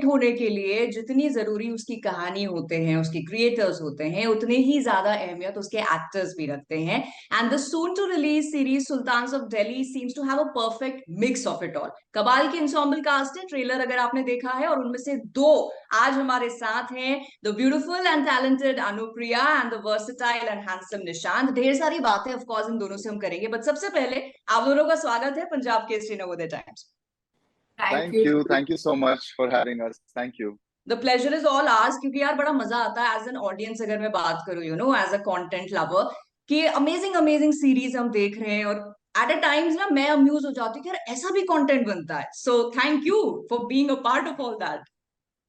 होने के लिए जितनी जरूरी उसकी कहानी होते हैं, उसकी क्रिएटर्स होते हैं, उतने ही ज्यादा अहमियत उसके एक्टर्स भी रखते हैं। And the soon to release series Sultans of Delhi seems to have a perfect mix of it all. कबाल की इंसॉम्बल कास्ट है, ट्रेलर अगर आपने देखा है, और उनमें से दो आज हमारे साथ हैं, the beautiful and talented Anupriya and the versatile and handsome Nishant. ढेर सारी बातें ऑफ कोर्स इन दोनों से हम करेंगे, बट सबसे पहले आप दोनों का स्वागत है Punjab Kesari Navodaya times. Thank Thank you. you. Thank you so much for having us. Thank you. The pleasure is all hours, क्योंकि यार बड़ा मजा आता है एज एन ऑडियंस, अगर मैं बात करूं एज अ कंटेंट लवर, कि अमेजिंग अमेजिंग सीरीज हम देख रहे हैं, और एट अ टाइम्स ना मैं अम्यूज हो जाती हूँ कि यार ऐसा भी कंटेंट बनता है। So thank you for being a part of all that.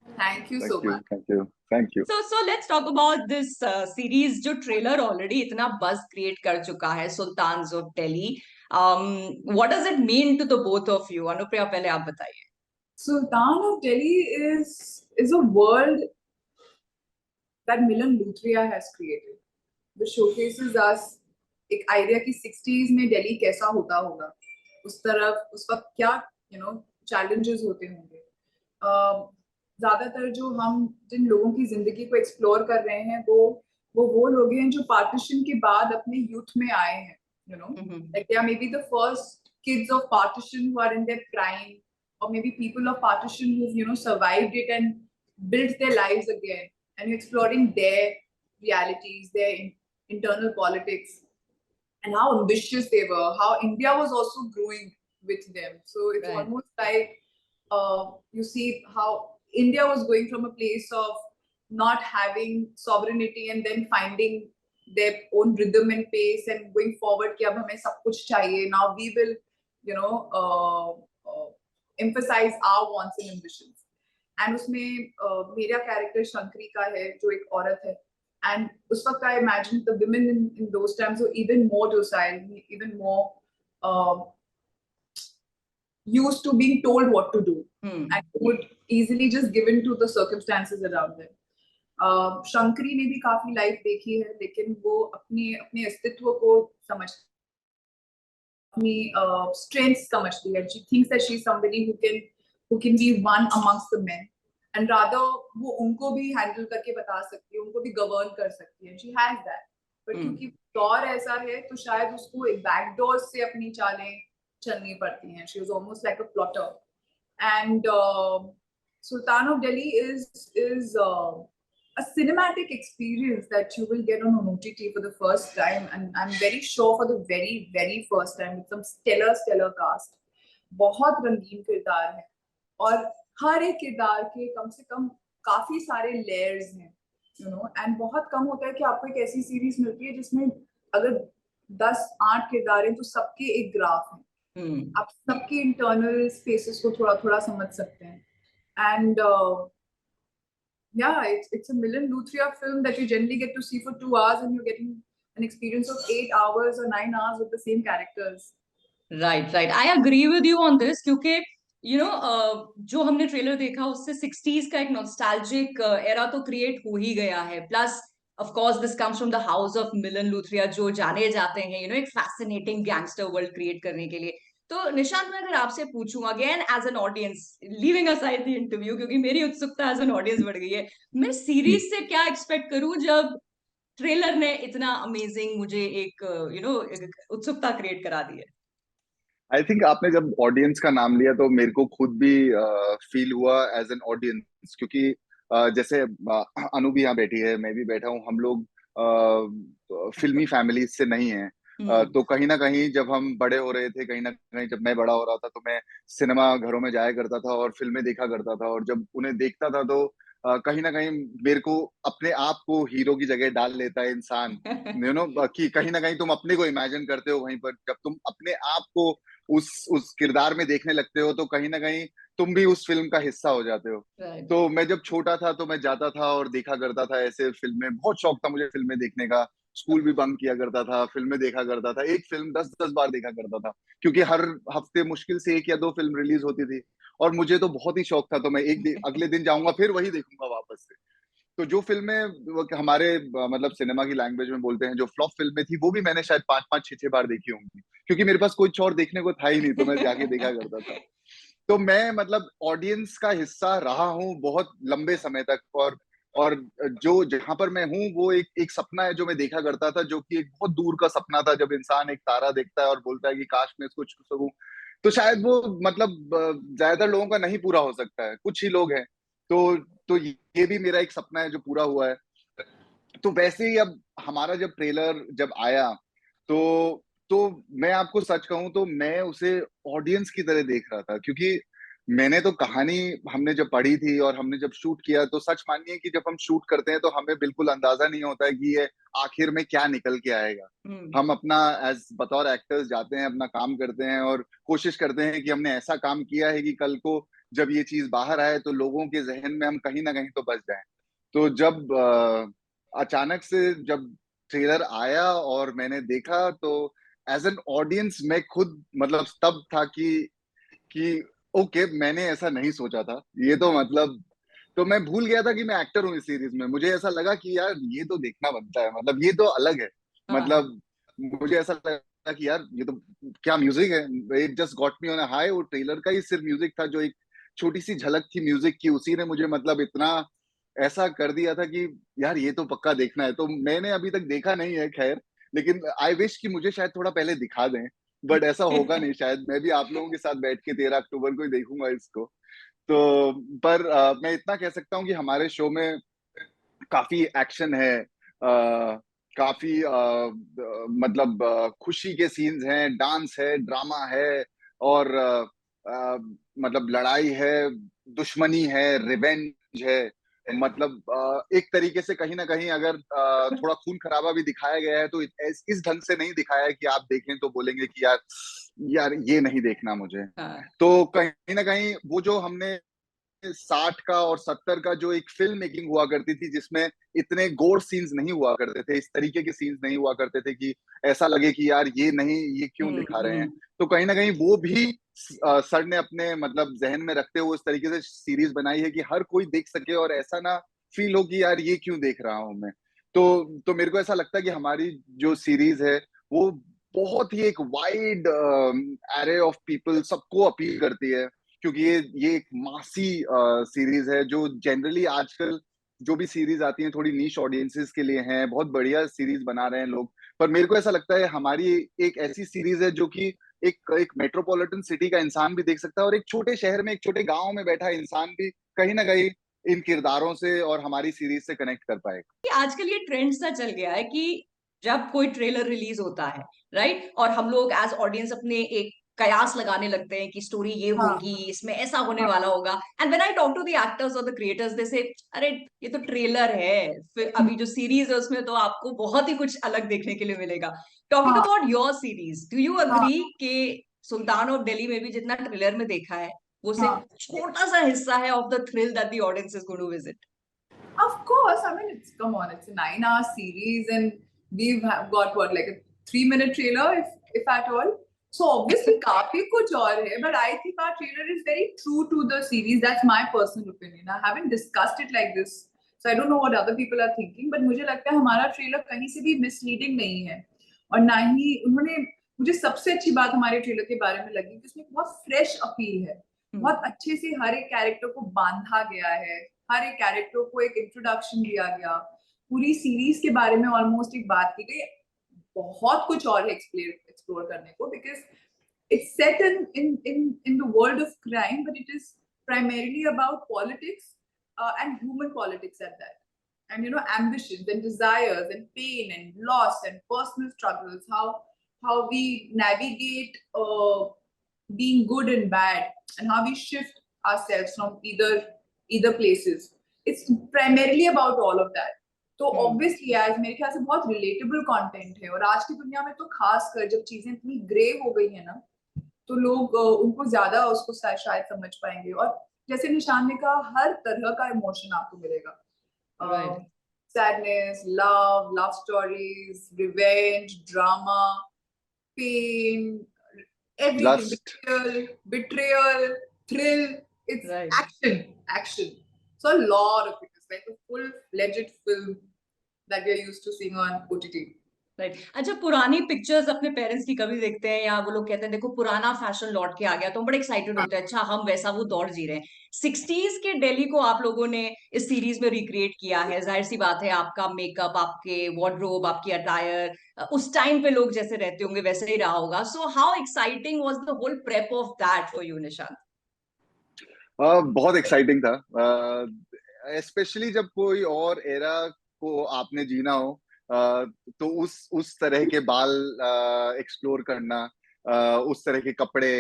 Thank you Thank so you. much. Thank you. Thank you. So let's talk about this series, जो ट्रेलर ऑलरेडी इतना बuzz क्रिएट कर चुका है, Sultans of Delhi. What does it mean to the both of you? Anupriya, पहले आप बताइए। Sultan of Delhi is a world that Milan Luthria has created, which showcases us एक idea की 60s में दिल्ली कैसा होता होगा, उस तरफ उस वक्त क्या चैलेंजेस होते होंगे। ज्यादातर जो हम जिन लोगों की जिंदगी को एक्सप्लोर कर रहे हैं वो लोग हैं जो पार्टीशन के बाद अपने यूथ में आए हैं, like they are maybe the first kids of partition who are in their prime, or maybe people of partition who've survived it and built their lives again, and you're exploring their realities, their internal politics, and how ambitious they were, how India was also growing with them. So it's Right. almost like you see how India was going from a place of not having sovereignty and then finding their own rhythm and pace and going forward कि अब हमें सब कुछ चाहिए. Now we will, emphasize our wants and ambitions. And उसमें मेरा character Shankari का है, जो एक औरत है. And उस वक्त I imagine the women in those times were even more docile, even more used to being told what to do, and would easily just give in to the circumstances around them. Shankari ने भी काफी life देखी है, लेकिन वो अपने अस्तित्व को समझ, अपनी strengths समझती है. She thinks that she's somebody who can be one amongst the men, and rather वो उनको भी हैंडल करके बता सकती है, उनको भी गवर्न कर सकती है. She has that, but क्योंकि दौर ऐसा है तो शायद उसको एक बैकडोर से अपनी चालें चलनी पड़ती हैं. She was almost like a plotter, and Sultan of Delhi is a cinematic experience that you will get on OTT for the first time, and I'm very sure for the very first time, with some stellar cast. बहुत रंगीन किरदार है, और हर एक किरदार के कम से कम काफी सारे लेयर्स हैं, एंड बहुत कम होता है कि आपको एक ऐसी सीरीज मिलती है जिसमें अगर 10-8 किरदार हैं तो सबके एक ग्राफ है. आप सबके इंटरनल स्पेसेस को थोड़ा थोड़ा समझ सकते हैं. And yeah, it's a Milan Luthria film that you generally get to see for 2 hours, and you're getting an experience of 8 hours or 9 hours with the same characters. Right. I agree with you on this, क्योंकि जो हमने trailer देखा उससे 60s का एक nostalgic era तो create हो ही गया है. Plus of course this comes from the house of Milan Luthria, जो जाने जाते हैं एक फैसिनेटिंग गैंगस्टर वर्ल्ड क्रिएट करने के लिए. तो निशांत, मैं अगर आपसे पूछूं again as an audience, leaving aside the interview, क्योंकि मेरी उत्सुकता एज एन ऑडियंस बढ़ गई है, मैं सीरीज से क्या एक्सपेक्ट करूं जब ट्रेलर ने इतना अमेजिंग मुझे एक उत्सुकता क्रिएट करा दी है. आई थिंक आपने जब ऑडियंस का नाम लिया तो मेरे को खुद भी फील हुआ एज एन ऑडियंस, क्योंकि जैसे अनु भी यहाँ बैठी है, मैं भी बैठा हूँ, हम लोग फिल्मी फैमिली से नहीं है. तो कहीं ना कहीं जब हम बड़े हो रहे थे, कहीं ना कहीं जब मैं बड़ा हो रहा था, तो मैं सिनेमा घरों में जाया करता था और फिल्में देखा करता था. और जब उन्हें देखता था तो कहीं ना कहीं मेरे को अपने आप को हीरो की जगह डाल लेता है इंसान. कि कहीं ना कहीं तुम अपने को इमेजिन करते हो वहीं पर. जब तुम अपने आप को उस किरदार में देखने लगते हो तो कहीं ना कहीं तुम भी उस फिल्म का हिस्सा हो जाते हो. तो मैं जब छोटा था तो मैं जाता था और देखा करता था ऐसे फिल्में. बहुत शौक था मुझे फिल्में देखने का. स्कूल भी बंक किया करता था, फिल्में देखा करता था. एक फिल्म 10-10 बार देखा करता था, क्योंकि हर हफ्ते मुश्किल से 1 या 2 फिल्म रिलीज होती थी. और मुझे तो बहुत ही शौक था, तो मैं अगले दिन जाऊंगा फिर वही देखूंगा वापस से. तो जो फिल्में हमारे मतलब सिनेमा की लैंग्वेज में बोलते हैं जो फ्लॉप फिल्में थी, वो भी मैंने शायद 5-5 6-6 बार देखी होंगी, क्योंकि मेरे पास कुछ और देखने को था ही नहीं, तो मैं जाके देखा करता था. तो मैं मतलब ऑडियंस का हिस्सा रहा हूँ बहुत लंबे समय तक, और जो जहां पर मैं हूँ वो एक सपना है जो मैं देखा करता था, जो कि एक बहुत दूर का सपना था, जब इंसान एक तारा देखता है और बोलता है कि काश मैं इसको छू सकूं। तो शायद वो मतलब ज्यादातर लोगों का नहीं पूरा हो सकता है, कुछ ही लोग हैं। तो ये भी मेरा एक सपना है जो पूरा हुआ है। तो वैसे ही अब हमारा जब ट्रेलर जब आया, तो तो मैं आपको सच कहूं तो मैं उसे ऑडियंस की तरह देख रहा था, क्योंकि मैंने तो कहानी हमने जब पढ़ी थी और हमने जब शूट किया, तो सच मानिए कि जब हम शूट करते हैं तो हमें बिल्कुल अंदाजा नहीं होता है कि ये आखिर में क्या निकल के आएगा। हम अपना एज बतौर एक्टर्स जाते हैं, अपना काम करते हैं और कोशिश करते हैं कि हमने ऐसा काम किया है कि कल को जब ये चीज बाहर आए तो लोगों के जहन में हम कहीं ना कहीं तो बच जाएं। तो जब अचानक से जब ट्रेलर आया और मैंने देखा, तो एज एन ऑडियंस मैं खुद मतलब तब था कि ओके, मैंने ऐसा नहीं सोचा था, ये तो मतलब, तो मैं भूल गया था कि मैं एक्टर हूँ इस सीरीज में। मुझे ऐसा लगा कि यार ये तो देखना बनता है, मतलब ये तो अलग है। मतलब मुझे ऐसा लगा कि यार ये तो क्या म्यूजिक है, it just got me on a high. वो ट्रेलर का ही सिर्फ म्यूजिक था, जो एक छोटी सी झलक थी म्यूजिक की, उसी ने मुझे मतलब इतना ऐसा कर दिया था कि यार ये तो पक्का देखना है। तो मैंने अभी तक देखा नहीं है खैर, लेकिन आई विश कि मुझे शायद थोड़ा पहले दिखा दें, बट ऐसा होगा नहीं शायद। मैं भी आप लोगों के साथ बैठ के 13 अक्टूबर को ही देखूंगा इसको। तो पर मैं इतना कह सकता हूँ कि हमारे शो में काफी एक्शन है, काफी मतलब खुशी के सीन्स हैं, डांस है, ड्रामा है, और मतलब लड़ाई है, दुश्मनी है, रिवेंज है। मतलब एक तरीके से कहीं ना कहीं अगर थोड़ा खून खराबा भी दिखाया गया है, तो इस ढंग से नहीं दिखाया है कि आप देखें तो बोलेंगे कि यार यार ये नहीं देखना मुझे। तो कहीं ना कहीं वो जो हमने 60 का और 70 का जो एक फिल्म मेकिंग हुआ करती थी, जिसमें इतने गोर सीन्स नहीं हुआ करते थे, इस तरीके के सीन्स नहीं हुआ करते थे कि ऐसा लगे कि यार ये नहीं, ये क्यों दिखा रहे हैं। तो कहीं ना कहीं वो भी सर ने अपने मतलब जहन में रखते हुए उस तरीके से सीरीज बनाई है कि हर कोई देख सके और ऐसा ना फील हो कि यार ये क्यों देख रहा हूं मैं। तो मेरे को ऐसा लगता है कि हमारी जो सीरीज है वो बहुत ही एक वाइड एरे ऑफ पीपल सबको अपील करती है, क्योंकि ये एक मासी सीरीज है जो जनरली आजकल जो भी सीरीज आती हैं थोड़ी नीश ऑडियंसेस के लिए हैं। बहुत बढ़िया सीरीज बना रहे हैं लोग, पर मेरे को ऐसा लगता है हमारी एक ऐसी सीरीज है जो कि एक मेट्रोपॉलिटन सिटी का इंसान भी देख सकता है, और एक छोटे शहर में, एक छोटे गांव में बैठा इंसान भी कहीं ना कहीं इन किरदारों से और हमारी सीरीज से कनेक्ट कर पाएगा। कि आजकल ये ट्रेंड सा चल गया है कि जब कोई ट्रेलर रिलीज होता है, राइट, और हम लोग एज ऑडियंस अपने एक कयास लगाने लगते हैं कि स्टोरी ये हाँ होगी, इसमें ऐसा होने हाँ वाला होगा। And when I talk to the actors और द क्रिएटर्स, दे से अरे ये तो ट्रेलर है, फिर अभी जो सीरीज है उसमें तो आपको बहुत ही कुछ अलग देखने के लिए मिलेगा। टॉकिंग हाँ about your series, do you हाँ अग्री कि सुल्तान ऑफ दिल्ली में भी जितना ट्रेलर में देखा है वो हाँ। सिर्फ छोटा सा हिस्सा है of the thrill that the audience is going to visit? Of course, I mean, it's come on, it's a 9 hour series, and we've got what, like a 3 minute trailer, if at all. So obviously, काफी कुछ और है, but I think our trailer is very true to the series. That's my personal opinion. I haven't discussed it like this, so I don't know what other people are thinking. But मुझे लगता है हमारा trailer कहीं से भी misleading नहीं है, और ना ही उन्होंने, मुझे सबसे अच्छी बात हमारे ट्रेलर के बारे में लगी कि उसमें बहुत फ्रेश अपील है, बहुत अच्छे से हर एक कैरेक्टर को बांधा गया है, हर एक कैरेक्टर को एक इंट्रोडक्शन दिया गया, पूरी सीरीज के बारे में ऑलमोस्ट एक बात की गई। बहुत कुछ और है एक्सप्लोर करने को, because it's set in the world of crime, but it is primarily about politics, and human politics at that, and you know, ambitions and desires and pain and loss and personal struggles, how we navigate being good and bad, and how we shift ourselves from either places. It's primarily about all of that. तो obviously आज मेरे ख्याल से बहुत relatable content है, और आज की दुनिया में तो खासकर जब चीजें इतनी ग्रे हो गई है ना, तो लोग उनको ज्यादा उसको शायद समझ पाएंगे। और जैसे निशान ने कहा, हर तरह का इमोशन आपको मिलेगा, sadness, love stories, revenge, drama, pain, everything, betrayal, thrill. It's action. So a lot of it is like a full-fledged film that we are used to seeing on OTT. Right. अच्छा, पुरानी pictures अपने parents की कभी देखते हैं, या वो लोग कहते हैं देखो पुराना फैशन लौट के आ गया, तो हम बड़े एक्साइटेड होते हैं, अच्छा हम वैसा वो दौर जी रहे हैं। 60s के दिल्ली को आप लोगों ने इस सीरीज में रिक्रिएट किया है, जाहिर सी बात है आपका मेकअप, आपके वार्डरोब, आपकी अटायर उस टाइम पे लोग जैसे रहते होंगे वैसे ही रहा होगा। So how exciting was the whole prep of that for you, Nishant? बहुत एक्साइटिंग था, स्पेशली जब कोई और एरा को आपने जीना हो, तो उस तरह के बाल एक्सप्लोर करना, उस तरह के कपड़े,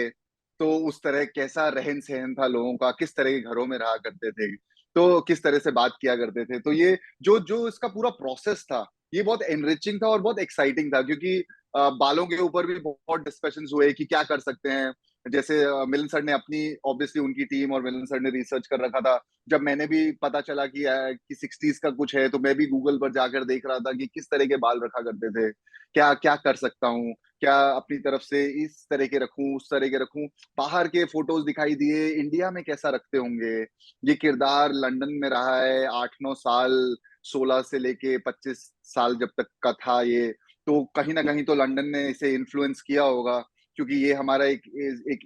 तो उस तरह कैसा रहन सहन था लोगों का, किस तरह के घरों में रहा करते थे, तो किस तरह से बात किया करते थे, तो ये जो जो इसका पूरा प्रोसेस था, ये बहुत एनरिचिंग था और बहुत एक्साइटिंग था, क्योंकि बालों के ऊपर भी बहुत डिस्कशंस हुए कि क्या कर सकते हैं। जैसे मिलन सर ने अपनी, ऑब्वियसली उनकी टीम और मिलन सर ने रिसर्च कर रखा था। जब मैंने भी पता चला कि 60s का कुछ है, तो मैं भी गूगल पर जाकर देख रहा था कि किस तरह के बाल रखा करते थे, क्या क्या कर सकता हूँ, क्या अपनी तरफ से इस तरह के रखूं, उस तरह के रखूं। बाहर के फोटोज दिखाई दिए, इंडिया में कैसा रखते होंगे। ये किरदार लंदन में रहा है 8-9 साल, 16 से लेके 25 साल जब तक का था ये, तो कहीं ना कहीं तो लंदन ने इसे इन्फ्लुएंस किया होगा, क्योंकि ये हमारा एक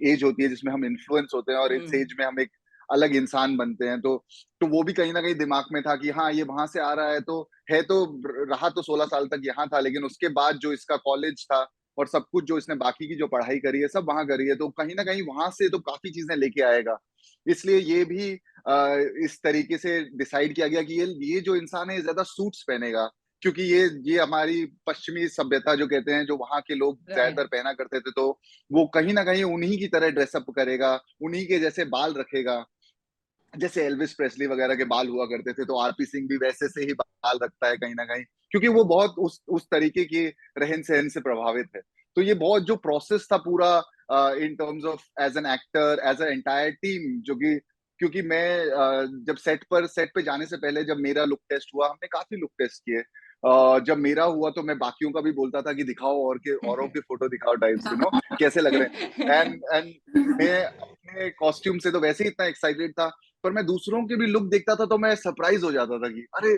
एज होती है जिसमें हम इन्फ्लुएंस होते हैं, और इस एज में हम एक अलग इंसान बनते हैं। तो वो भी कहीं ना कहीं दिमाग में था कि हाँ, ये वहां से आ रहा है, तो रहा तो 16 साल तक यहाँ था, लेकिन उसके बाद जो इसका कॉलेज था और सब कुछ जो इसने बाकी की जो पढ़ाई करी है सब वहां करी है, तो कहीं ना कहीं वहां से तो काफी चीजें लेके आएगा। इसलिए ये भी इस तरीके से डिसाइड किया गया कि ये जो इंसान है ये ज्यादा सूट्स पहनेगा, क्योंकि ये हमारी पश्चिमी सभ्यता जो कहते हैं, जो वहां के लोग ज्यादातर पहना करते थे, तो वो कहीं ना कहीं उन्हीं की तरह ड्रेसअप करेगा, उन्हीं के जैसे बाल रखेगा, जैसे एल्विस प्रेस्ली वगैरह के बाल हुआ करते थे, तो आरपी सिंह भी वैसे से ही बाल रखता है कहीं ना कहीं, क्योंकि वो बहुत उस तरीके के रहन सहन से प्रभावित है। तो ये बहुत जो प्रोसेस था पूरा, in terms of as an actor, as an entire team, जो कि क्योंकि मैं जब सेट पे जाने से पहले जब मेरा लुक टेस्ट हुआ, हमने काफी लुक टेस्ट किए। जब मेरा हुआ तो मैं बाकियों का भी बोलता था कि दिखाओ, औरों के फोटो दिखाओ, टाइप्स कैसे लग रहे हैं। एंड मैं अपने कॉस्ट्यूम से तो वैसे ही इतना एक्साइटेड था, पर मैं दूसरों के भी लुक देखता था तो मैं सरप्राइज हो जाता था कि अरे,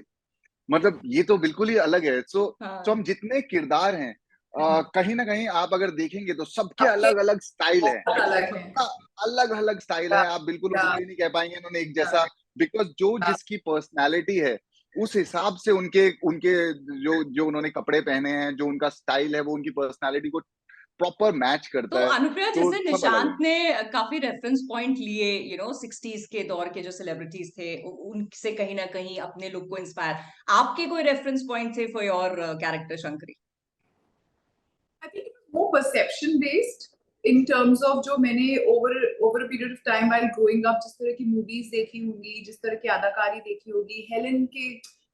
मतलब ये तो बिल्कुल ही अलग है। सो हम जितने किरदार हैं, कहीं ना कहीं आप अगर देखेंगे तो सबके आपके अलग अलग स्टाइल है, बहुत अलग है। सबका अलग अलग स्टाइल है। आप बिल्कुल या उनको ये नहीं कह पाएंगे इन्होंने एक जैसा, बिकॉज जो जिसकी पर्सनालिटी है उस हिसाब से उनके उनके जो जो उन्होंने कपड़े पहने हैं, जो उनका स्टाइल है, वो उनकी पर्सनालिटी को प्रॉपर मैच तो करता है। अनुप्रिया, तो जैसे सब अलग है। निशांत ने काफी रेफरेंस पॉइंट लिए, 60s के दौर के जो सेलिब्रिटीज थे उनसे कहीं ना कहीं अपने लुक को इंस्पायर, आपके कोई रेफरेंस पॉइंट थे for your character Shankari? I think it was more perception based in terms of जो मैंने over a period of time while growing up जिस तरह की movies देखी होंगी, जिस तरह की अदाकारी देखी होगी, Helen के,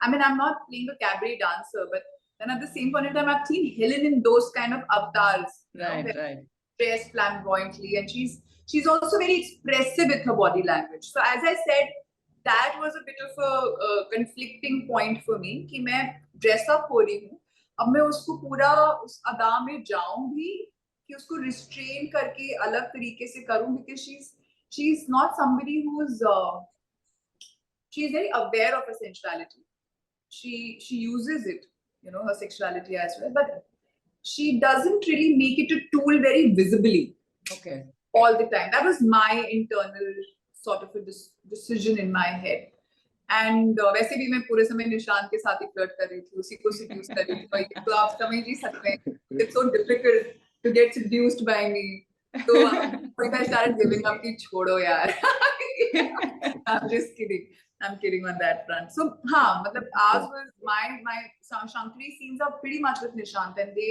I mean I'm not playing a cabaret dancer, but then at the same point in time I've seen Helen in those kind of avatars, Right. dressed flamboyantly, and she's also very expressive with her body language. So as I said, that was a bit of a conflicting point for me कि मैं dress up हो रही हूँ, अब मैं उसको पूरा उस अदा में जाऊं भी कि उसको रिस्ट्रेन करके अलग तरीके से करूं, because she is not somebody who is she is very aware of her sensuality, she uses it, her sexuality as well, but she doesn't really make it a tool very visibly. Okay. All the time. That was my internal sort of a decision in my head. And वैसे भी मैं पूरे समय निशांत के साथ ही flirt कर रही थी, उसी को सिड्यूस कर रही थी, तो आप समझ ही सकते हैं it's so difficult to get seduced by me. तो I started giving up कि छोड़ो यार। I'm just kidding. I'm kidding on that front. So हाँ, मतलब ours was my Shankari scenes are pretty much with Nishant, and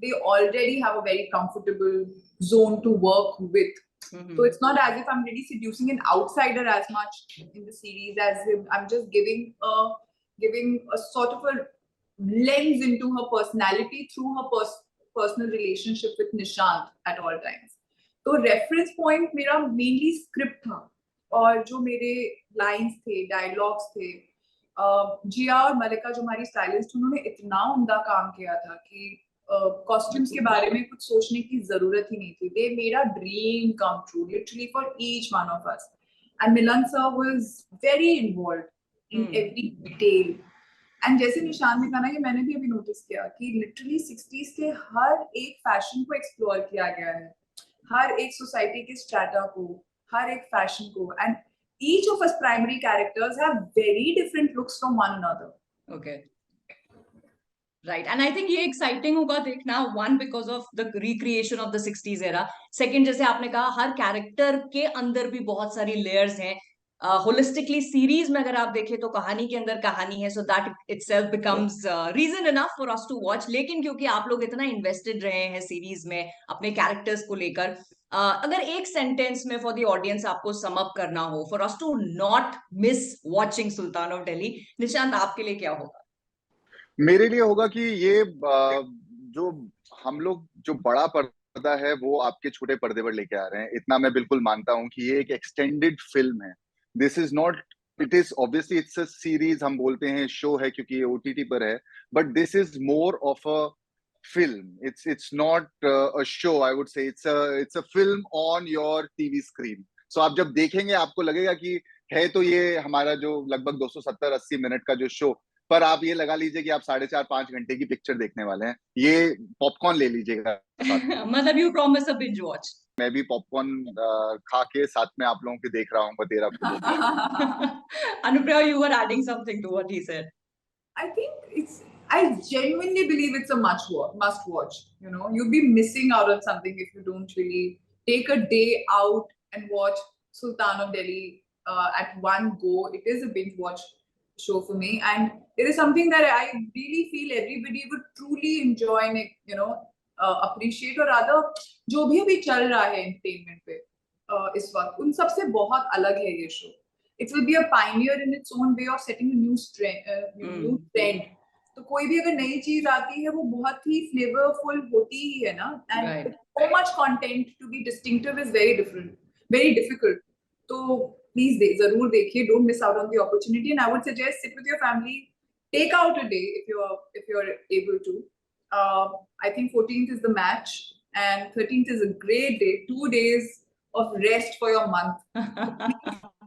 they already have a very comfortable zone to work with. So it's not as if I'm really seducing an outsider as much in the series as him. I'm just giving a sort of a lens into her personality through her personal relationship with Nishant at all times. तो reference point मेरा mainly script था, और जो मेरे lines थे, dialogues थे, जिया और मलिका जो हमारी स्टाइलिस्ट, उन्होंने इतना उम्दा काम किया था कि कॉस्ट्यूम्स के बारे में कुछ सोचने की जरूरत ही नहीं थी। They made a dream come true literally for each one of us, and Milan sir was very involved in every detail, and जैसे निशान ने कहा ना, ये मैंने भी अभी नोटिस किया कि लिटरली 60s के हर एक फैशन को एक्सप्लोर किया गया है, हर एक सोसाइटी के स्ट्रैटा को, हर एक फैशन को, and each of us primary characters have very different looks from one another. Okay. Right. And I think ये exciting होगा देखना, one because of the recreation of the 60s era. Second, जैसे आपने कहा, हर character के अंदर भी बहुत सारी layers हैं. Holistically series में अगर आप देखें तो कहानी के अंदर कहानी है, so that itself becomes reason enough for us to watch. लेकिन क्योंकि आप लोग इतना invested रहे हैं series में अपने characters को लेकर, अगर एक सेंटेंस में फॉर द ऑडियंस आपको सम अप करना हो, for us to not miss watching Sultan of Delhi, Nishant आपके लिए क्या होगा? मेरे लिए होगा कि ये जो हम लोग जो बड़ा पर्दा है वो आपके छोटे पर्दे पर लेके आ रहे हैं, इतना मैं बिल्कुल मानता हूँ कि ये एक एक्सटेंडेड फिल्म है. This is not, it is obviously it's a series, हम बोलते हैं शो है क्योंकि ये ओटीटी पर है, but this is more of a film. It's not a show. I would say it's a film on your TV screen. So आप जब देखेंगे आपको लगेगा कि है तो ये हमारा जो लगभग 270-80 मिनट का जो शो, पर आप ये लगा लीजिए कि आप 4.5-5 घंटे की पिक्चर देखने वाले हैं. ये पॉपकॉर्न ले लीजिएगा साथ में. मतलब you promise a binge watch. मैं भी पॉपकॉर्न खा के साथ में आप लोगों के देख रहा हूँ बतेरा film. Anupriya, you were adding something to what he said. I genuinely believe it's a must watch. You know, you'll be missing out on something if you don't really take a day out and watch Sultan of Delhi at one go. It is a binge watch show for me, and it is something that I really feel everybody would truly enjoy and, you know, appreciate. और rather जो भी अभी चल रहा है entertainment पे इस वक्त, उन सबसे बहुत अलग है ये show. It will be a pioneer in its own way of setting a new trend. तो कोई भी अगर नई चीज आती है वो बहुत ही फ्लेवरफुल होती ही है ना, and so much content to be distinctive is very different, very difficult. तो प्लीज जरूर देखिए, don't miss out on the opportunity, and I would suggest sit with your family, take out a day if you're able to. I think 14th is the match and 13th is a great day, 2 days of rest for your month.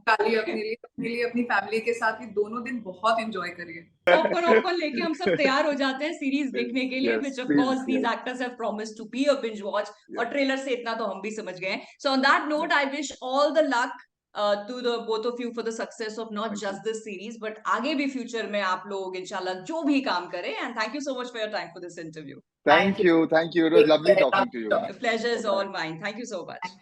अपने लिए अपनी family के साथ ही दोनों दिन बहुत enjoy करिए. Popcorn लेके हम सब तैयार हो जाते हैं सीरीज देखने के लिए, which of course these actors have promised to be a binge watch. और ट्रेलर से इतना तो हम भी समझ गए हैं. So on that note, I wish all the luck to the both of you for the success of not just this series, but आगे भी फ्यूचर में आप लोग इंशाल्लाह जो भी काम करें. And thank you so much for your time for this interview. Thank you. It was lovely talking to you. The pleasure is all mine. Thank you so much.